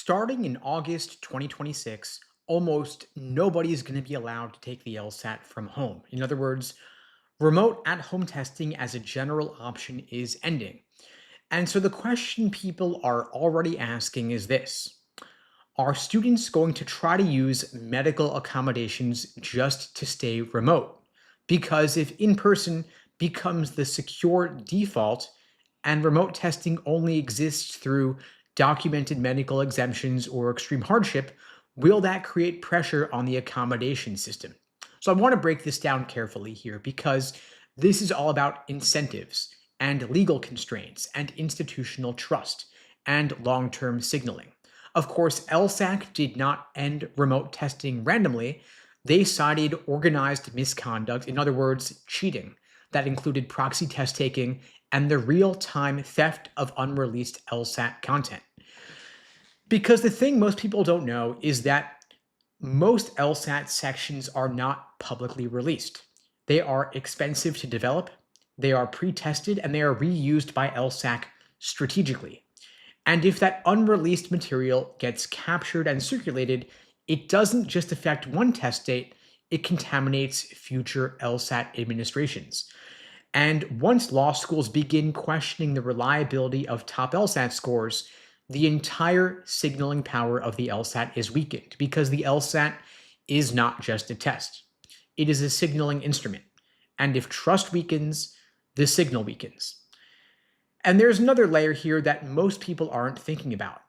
Starting in August 2026, almost nobody is going to be allowed to take the LSAT from home. In other words, remote at home testing as a general option is ending. And so the question people are already asking is this: are students going to try to use medical accommodations just to stay remote? Because if in person becomes the secure default and remote testing only exists through documented medical exemptions or extreme hardship, will that create pressure on the accommodation system? So I want to break this down carefully here because this is all about incentives and legal constraints and institutional trust and long term signaling. Of course, LSAC did not end remote testing randomly. They cited organized misconduct, in other words, cheating, that included proxy test taking and the real time theft of unreleased LSAT content. Because the thing most people don't know is that most LSAT sections are not publicly released. They are expensive to develop, they are pre tested, and they are reused by LSAC strategically. And if that unreleased material gets captured and circulated, it doesn't just affect one test date, it contaminates future LSAT administrations. And once law schools begin questioning the reliability of top LSAT scores, the entire signaling power of the LSAT is weakened because the LSAT is not just a test. It is a signaling instrument. And if trust weakens, the signal weakens. And there's another layer here that most people aren't thinking about.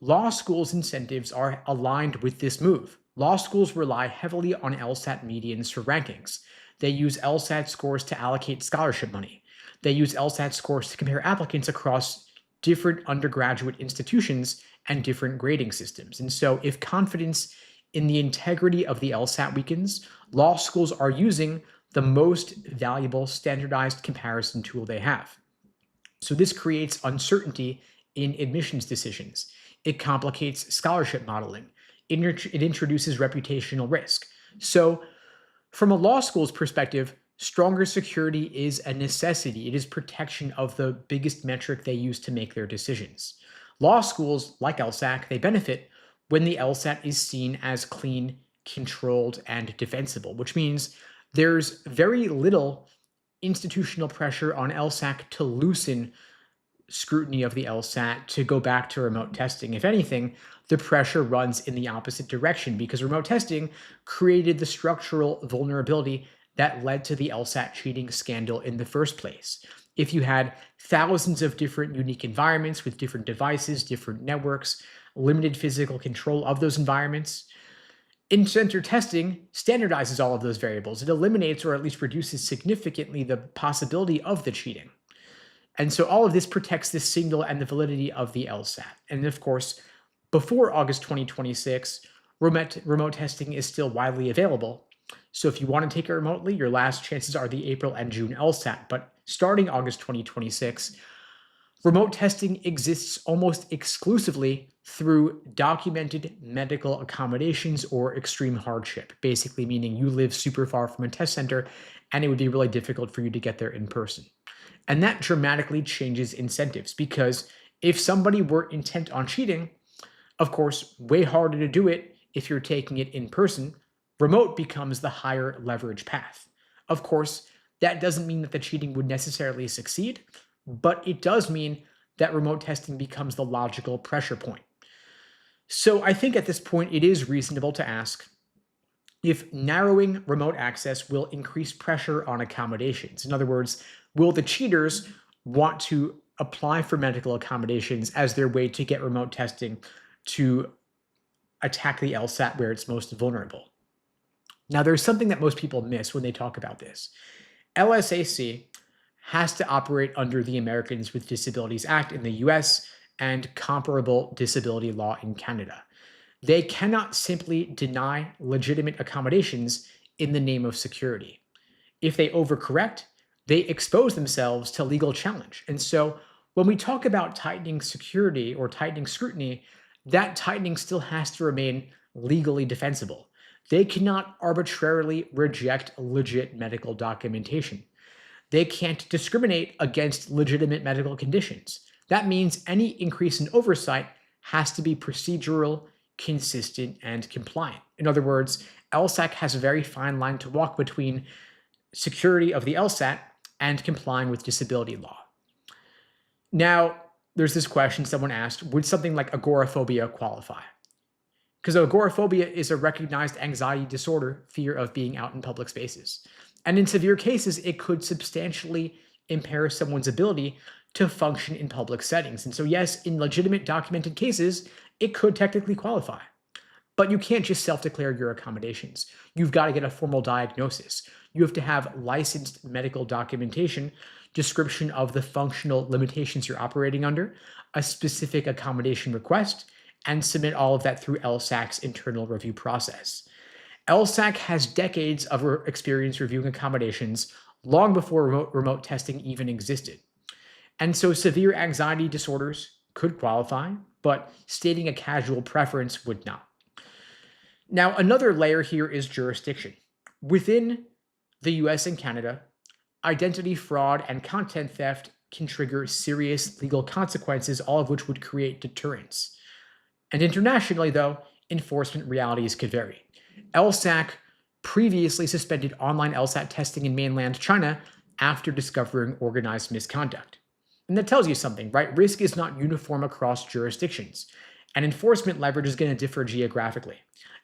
Law schools' incentives are aligned with this move. Law schools rely heavily on LSAT medians for rankings. They use LSAT scores to allocate scholarship money. They use LSAT scores to compare applicants across different undergraduate institutions and different grading systems. And so, if confidence in the integrity of the LSAT weakens, law schools are using the most valuable standardized comparison tool they have. So this creates uncertainty in admissions decisions. It complicates scholarship modeling. It introduces reputational risk. So, from a law school's perspective, stronger security is a necessity. It is protection of the biggest metric they use to make their decisions. Law schools, like LSAC, they benefit when the LSAT is seen as clean, controlled, and defensible, which means there's very little institutional pressure on LSAC to loosen scrutiny of the LSAT to go back to remote testing. If anything, the pressure runs in the opposite direction because remote testing created the structural vulnerability that led to the LSAT cheating scandal in the first place. If you had thousands of different unique environments with different devices, different networks, limited physical control of those environments, in-center testing standardizes all of those variables. It eliminates or at least reduces significantly the possibility of the cheating. And so all of this protects the signal and the validity of the LSAT. And of course, before August 2026, remote testing is still widely available. So if you want to take it remotely, your last chances are the April and June LSAT. But starting August 2026, remote testing exists almost exclusively through documented medical accommodations or extreme hardship, basically meaning you live super far from a test center and it would be really difficult for you to get there in person. And that dramatically changes incentives because if somebody were intent on cheating, of course, way harder to do it if you're taking it in person, remote becomes the higher leverage path. Of course, that doesn't mean that the cheating would necessarily succeed, but it does mean that remote testing becomes the logical pressure point. So I think at this point, it is reasonable to ask if narrowing remote access will increase pressure on accommodations. In other words, will the cheaters want to apply for medical accommodations as their way to get remote testing to attack the LSAT where it's most vulnerable? Now, there's something that most people miss when they talk about this. LSAC has to operate under the Americans with Disabilities Act in the US and comparable disability law in Canada. They cannot simply deny legitimate accommodations in the name of security. If they overcorrect, they expose themselves to legal challenge. And so when we talk about tightening security or tightening scrutiny, that tightening still has to remain legally defensible. They cannot arbitrarily reject legit medical documentation. They can't discriminate against legitimate medical conditions. That means any increase in oversight has to be procedural, consistent, and compliant. In other words, LSAC has a very fine line to walk between security of the LSAT and complying with disability law. Now, there's this question someone asked, would something like agoraphobia qualify? Because agoraphobia is a recognized anxiety disorder, fear of being out in public spaces. And in severe cases, it could substantially impair someone's ability to function in public settings. And so, yes, in legitimate documented cases, it could technically qualify. But you can't just self-declare your accommodations. You've got to get a formal diagnosis. You have to have licensed medical documentation, description of the functional limitations you're operating under, a specific accommodation request, and submit all of that through LSAC's internal review process. LSAC has decades of experience reviewing accommodations long before remote testing even existed. And so severe anxiety disorders could qualify, but stating a casual preference would not. Now, another layer here is jurisdiction. Within the US and Canada, identity fraud and content theft can trigger serious legal consequences, all of which would create deterrence. And internationally, though, enforcement realities could vary. LSAC previously suspended online LSAT testing in mainland China after discovering organized misconduct. And that tells you something, right? Risk is not uniform across jurisdictions, and enforcement leverage is going to differ geographically.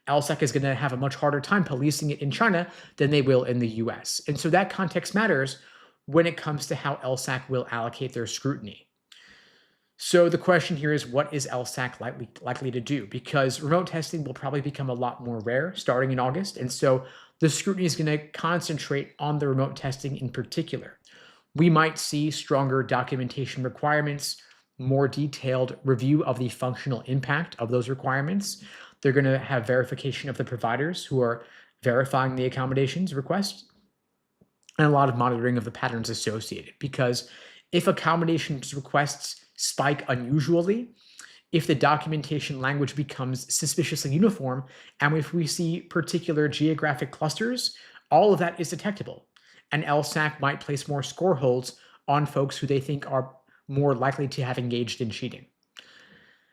LSAC is going to have a much harder time policing it in China than they will in the US. And so that context matters when it comes to how LSAC will allocate their scrutiny. So the question here is, what is LSAC likely to do? Because remote testing will probably become a lot more rare starting in August. And so the scrutiny is going to concentrate on the remote testing in particular. We might see stronger documentation requirements, more detailed review of the functional impact of those requirements. They're going to have verification of the providers who are verifying the accommodations request, and a lot of monitoring of the patterns associated. Because if accommodations requests spike unusually, if the documentation language becomes suspiciously uniform, and if we see particular geographic clusters, all of that is detectable. And LSAC might place more score holds on folks who they think are more likely to have engaged in cheating.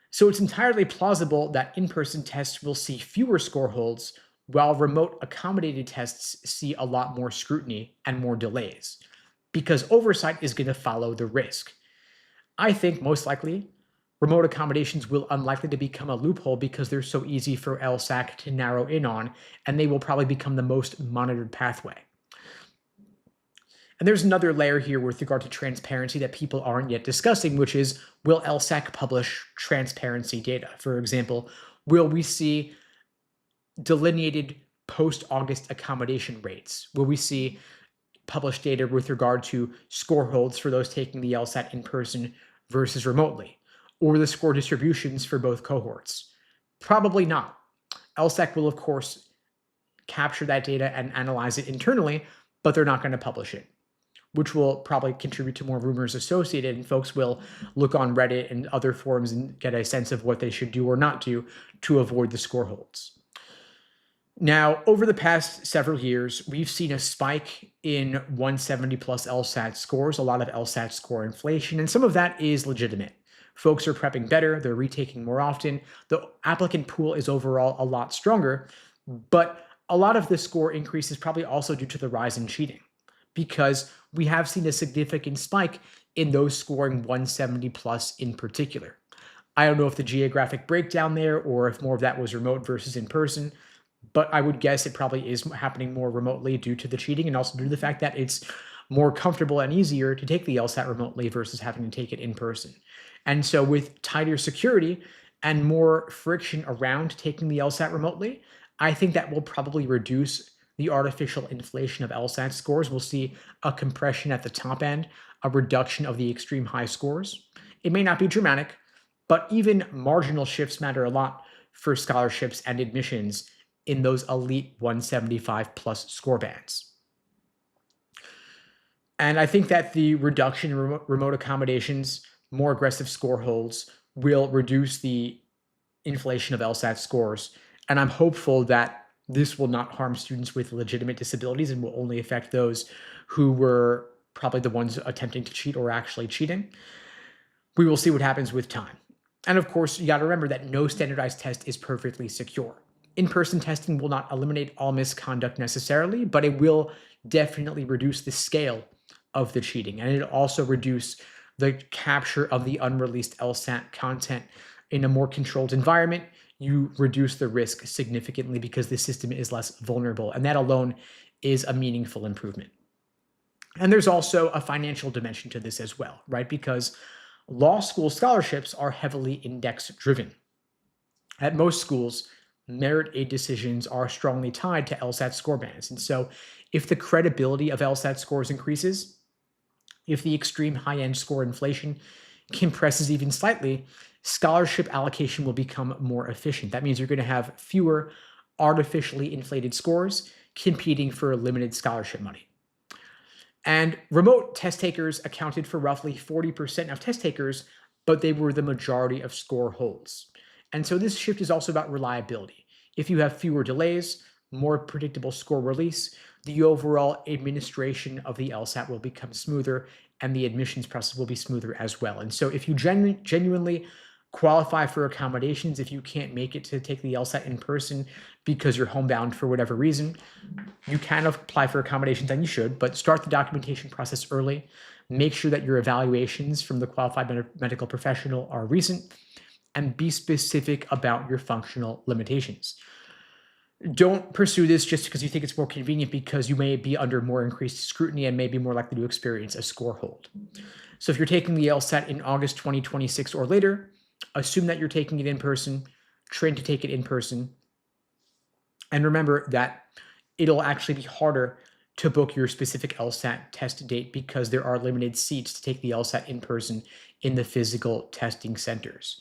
So it's entirely plausible that in-person tests will see fewer score holds, while remote accommodated tests see a lot more scrutiny and more delays, because oversight is going to follow the risk. I think most likely remote accommodations will unlikely to become a loophole because they're so easy for LSAC to narrow in on, and they will probably become the most monitored pathway. And there's another layer here with regard to transparency that people aren't yet discussing, which is, will LSAC publish transparency data? For example, will we see delineated post-August accommodation rates? Will we see published data with regard to score holds for those taking the LSAT in person versus remotely, or the score distributions for both cohorts? Probably not. LSAC will, of course, capture that data and analyze it internally, but they're not going to publish it, which will probably contribute to more rumors associated, and folks will look on Reddit and other forums and get a sense of what they should do or not do to avoid the score holds. Now, over the past several years, we've seen a spike in 170 plus LSAT scores, a lot of LSAT score inflation, and some of that is legitimate. Folks are prepping better, they're retaking more often, the applicant pool is overall a lot stronger, but a lot of the score increase is probably also due to the rise in cheating, because we have seen a significant spike in those scoring 170 plus in particular. I don't know if the geographic breakdown there or if more of that was remote versus in person, but I would guess it probably is happening more remotely due to the cheating, and also due to the fact that it's more comfortable and easier to take the LSAT remotely versus having to take it in person. And so with tighter security and more friction around taking the LSAT remotely, I think that will probably reduce the artificial inflation of LSAT scores. We'll see a compression at the top end, a reduction of the extreme high scores. It may not be dramatic, but even marginal shifts matter a lot for scholarships and admissions in those elite 175 plus score bands. And I think that the reduction in remote accommodations, more aggressive score holds, will reduce the inflation of LSAT scores. And I'm hopeful that this will not harm students with legitimate disabilities and will only affect those who were probably the ones attempting to cheat or actually cheating. We will see what happens with time. And of course, you got to remember that no standardized test is perfectly secure. In-person testing will not eliminate all misconduct necessarily, but it will definitely reduce the scale of the cheating. And it'll also reduce the capture of the unreleased LSAT content in a more controlled environment. You reduce the risk significantly because the system is less vulnerable. And that alone is a meaningful improvement. And there's also a financial dimension to this as well, right? Because law school scholarships are heavily index driven. At most schools, merit aid decisions are strongly tied to LSAT score bands. And so, if the credibility of LSAT scores increases, if the extreme high end score inflation compresses even slightly, scholarship allocation will become more efficient. That means you're going to have fewer artificially inflated scores competing for limited scholarship money. And remote test takers accounted for roughly 40% of test takers, but they were the majority of score holds. And so this shift is also about reliability. If you have fewer delays, more predictable score release, the overall administration of the LSAT will become smoother and the admissions process will be smoother as well. And so if you genuinely qualify for accommodations, if you can't make it to take the LSAT in person because you're homebound for whatever reason, you can apply for accommodations and you should, but start the documentation process early. Make sure that your evaluations from the qualified medical professional are recent, and be specific about your functional limitations. Don't pursue this just because you think it's more convenient, because you may be under more increased scrutiny and may be more likely to experience a score hold. So if you're taking the LSAT in August 2026 or later, assume that you're taking it in person, train to take it in person, and remember that it'll actually be harder to book your specific LSAT test date because there are limited seats to take the LSAT in person in the physical testing centers.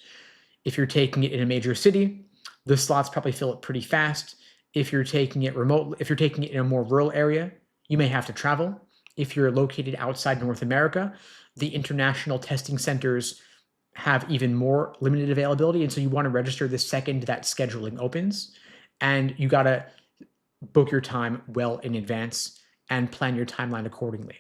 If you're taking it in a major city, the slots probably fill up pretty fast. If you're taking it remote, if you're taking it in a more rural area, you may have to travel. If you're located outside North America, the international testing centers have even more limited availability. And so you want to register the second that scheduling opens. And you got to book your time well in advance and plan your timeline accordingly.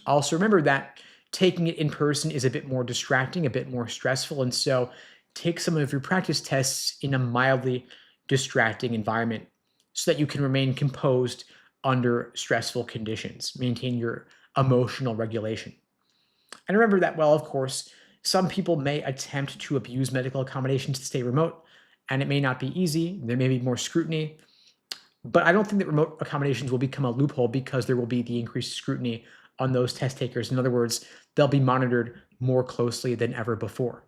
Also, remember that taking it in person is a bit more distracting, a bit more stressful. And so take some of your practice tests in a mildly distracting environment so that you can remain composed under stressful conditions, maintain your emotional regulation. And remember that, well, of course, some people may attempt to abuse medical accommodations to stay remote, and it may not be easy. There may be more scrutiny, but I don't think that remote accommodations will become a loophole because there will be the increased scrutiny on those test takers. In other words, they'll be monitored more closely than ever before.